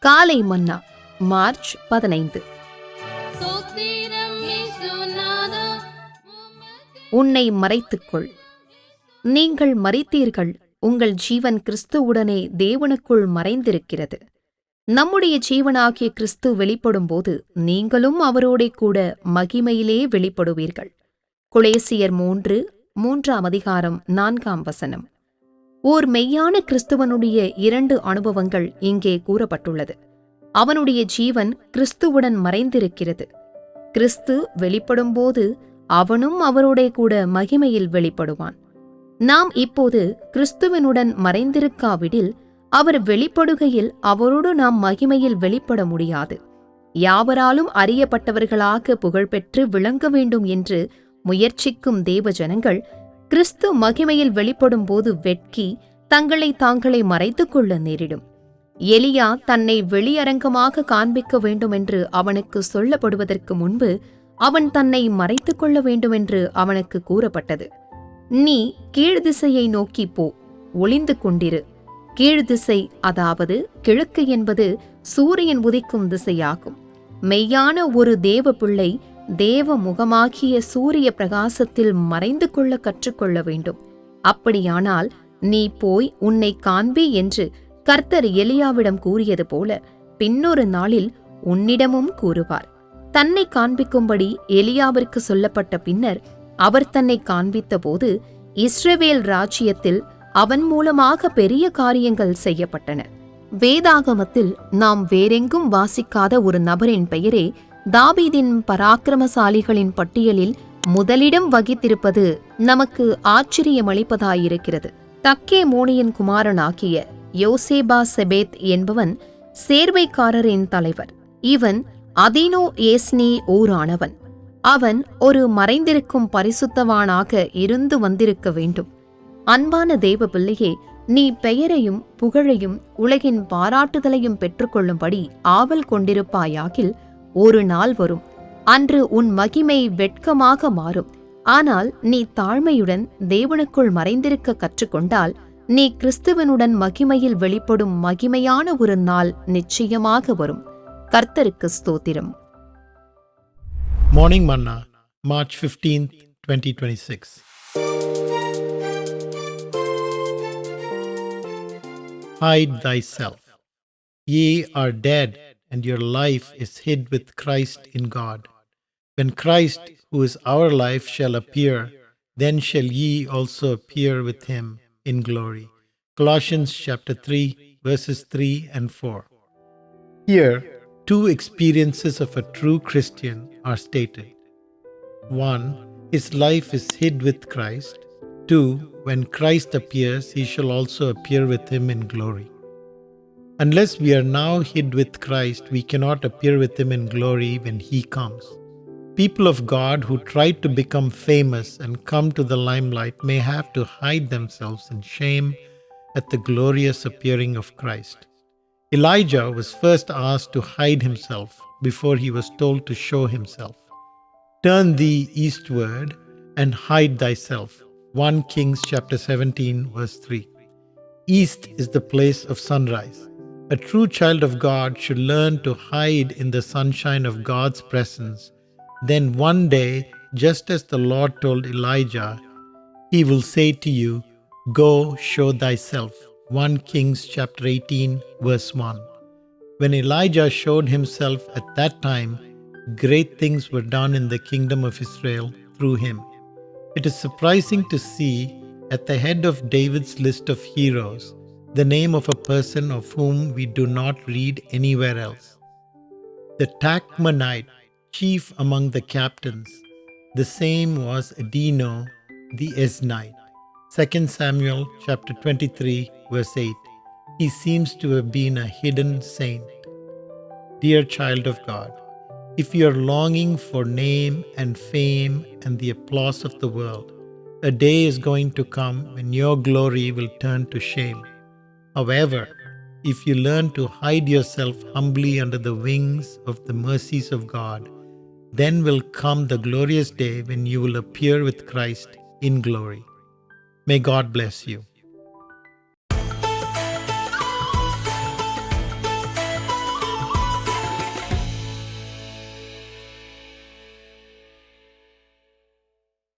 காலை மன்னா மார்ச் 15. உன்னை மறைத்துக்கொள். நீங்கள் மரித்தீர்கள், உங்கள் ஜீவன் கிறிஸ்துவுடனே தேவனுக்குள் மறைந்திருக்கிறது. நம்முடைய ஜீவனாகிய கிறிஸ்து வெளிப்படும்போது நீங்களும் அவரோடே கூட மகிமையிலே வெளிப்படுவீர்கள். கொலேசியர் 3:4. ஓர் மெய்யான கிறிஸ்துவனுடைய 2 அனுபவங்கள் இங்கே கூறப்பட்டுள்ளது. அவனுடைய ஜீவன் கிறிஸ்துவுடன் மறைந்திருக்கிறது. கிறிஸ்து வெளிப்படும்போது அவனும் அவரோடே கூட மகிமையில் வெளிப்படுவான். நாம் இப்போது கிறிஸ்துவனுடன் மறைந்திருக்காவிடில் அவர் வெளிப்படுகையில் அவரோடு நாம் மகிமையில் வெளிப்பட முடியாது. யாவராலும் அறியப்பட்டவர்களாக புகழ்பெற்று விளங்க வேண்டும் என்று முயற்சிக்கும் தேவ ஜனங்கள் கிறிஸ்து மகிமையில் வெளிப்படும்போது வெட்கி தங்களை தாங்களே மறைத்துக் கொள்ள நேரிடும். எலியா தன்னை வெளியரங்கமாக காண்பிக்க வேண்டுமென்று அவனுக்கு சொல்லப்படுவதற்கு முன்பு அவன் தன்னை மறைத்துக் கொள்ள வேண்டுமென்று அவனுக்கு கூறப்பட்டது. நீ கீழ்திசையை நோக்கி போ, ஒளிந்து கொண்டிரு. கீழ்திசை, அதாவது கிழக்கு என்பது சூரியன் உதிக்கும் திசையாகும். மெய்யான ஒரு தேவ பிள்ளை தேவ முகமாகிய சூரிய பிரகாசத்தில் மறைந்து கொள்ள கற்றுக்கொள்ள வேண்டும். அப்படியானால் நீ போய் உன்னை காண்பி என்று கர்த்தர் எலியாவிடம் கூறியது போல பின்னொரு நாளில் உன்னிடமும் கூறுவார். தன்னை காண்பிக்கும்படி எலியாவிற்கு சொல்லப்பட்ட பின்னர் அவர் தன்னை காண்பித்த போது இஸ்ரவேல் ராஜ்யத்தில் அவன் மூலமாக பெரிய காரியங்கள் செய்யப்பட்டன. வேதாகமத்தில் நாம் வேறெங்கும் வாசிக்காத ஒரு நபரின் பெயரே தாவீதின் பராக்கிரமசாலிகளின் பட்டியலில் முதலிடம் வகித்திருப்பது நமக்கு ஆச்சரியமளிப்பதாயிருக்கிறது. தக்கேமோனியின் குமாரனாகிய யோசேபா செபேத் என்பவன் சேர்வைக்காரரின் தலைவர். இவன் அதீனோ ஏஸ்னி ஊரானவன். அவன் ஒரு மறைந்திருக்கும் பரிசுத்தவானாக இருந்து வந்திருக்க வேண்டும். அன்பான தேவ பிள்ளையே, நீ பெயரையும் புகழையும் உலகின் பாராட்டுதலையும் பெற்றுக்கொள்ளும்படி ஆவல் கொண்டிருப்பாயாகில் ஒரு நாள் வரும், அன்று உன் மகிமை வெட்கமாக மாறும். ஆனால் நீ தாழ்மையுடன் தேவனுக்குள் மறைந்திருக்க கற்றுக்கொண்டால் நீ கிறிஸ்துவனுடன் மகிமையில் வெளிப்படும் மகிமையான ஒரு நாள் நிச்சயமாக வரும். கர்த்தருக்கு ஸ்தோத்திரம். Morning Manna, March 15, 2026. Hide thyself. Ye are dead, and your life is hid with Christ in God. When Christ, who is our life, shall appear, then shall ye also appear with him in glory. Colossians chapter 3, verses 3 and 4. Here, 2 experiences of a true Christian are stated. 1. His life is hid with Christ. 2. When Christ appears, he shall also appear with him in glory. Unless we are now hid with Christ, we cannot appear with him in glory when he comes. People of God who try to become famous and come to the limelight may have to hide themselves in shame at the glorious appearing of Christ. Elijah was first asked to hide himself before he was told to show himself. Turn thee eastward and hide thyself. 1 Kings chapter 17, verse 3. East is the place of sunrise. A true child of God should learn to hide in the sunshine of God's presence. Then one day, just as the Lord told Elijah, he will say to you, "Go, show thyself." 1 Kings chapter 18, verse 1. When Elijah showed himself at that time, great things were done in the kingdom of Israel through him. It is surprising to see at the head of David's list of heroes the name of a person of whom we do not read anywhere else. The Tachmonite, chief among the captains, the same was Adino the Eznite. 2 Samuel chapter 23, verse 8. He seems to have been a hidden saint. Dear child of God, if you are longing for name and fame and the applause of the world, a day is going to come when your glory will turn to shame. However, if you learn to hide yourself humbly under the wings of the mercies of God, then will come the glorious day when you will appear with Christ in glory. May God bless you.